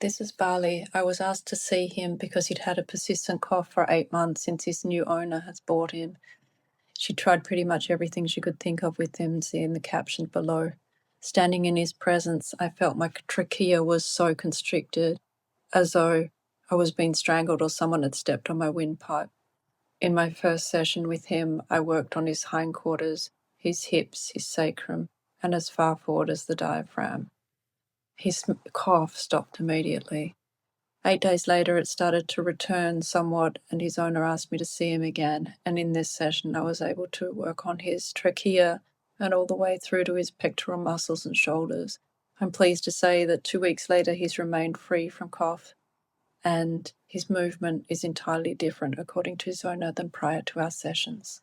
This is Bali. I was asked to see him because he'd had a persistent cough for 8 months since his new owner has bought him. She tried pretty much everything she could think of with him, see in the caption below. Standing in his presence, I felt my trachea was so constricted, as though I was being strangled or someone had stepped on my windpipe. In my first session with him, I worked on his hindquarters, his hips, his sacrum, and as far forward as the diaphragm. His cough stopped immediately. 8 days later, it started to return somewhat, and his owner asked me to see him again. And in this session, I was able to work on his trachea and all the way through to his pectoral muscles and shoulders. I'm pleased to say that 2 weeks later, he's remained free from cough, and his movement is entirely different, according to his owner, than prior to our sessions.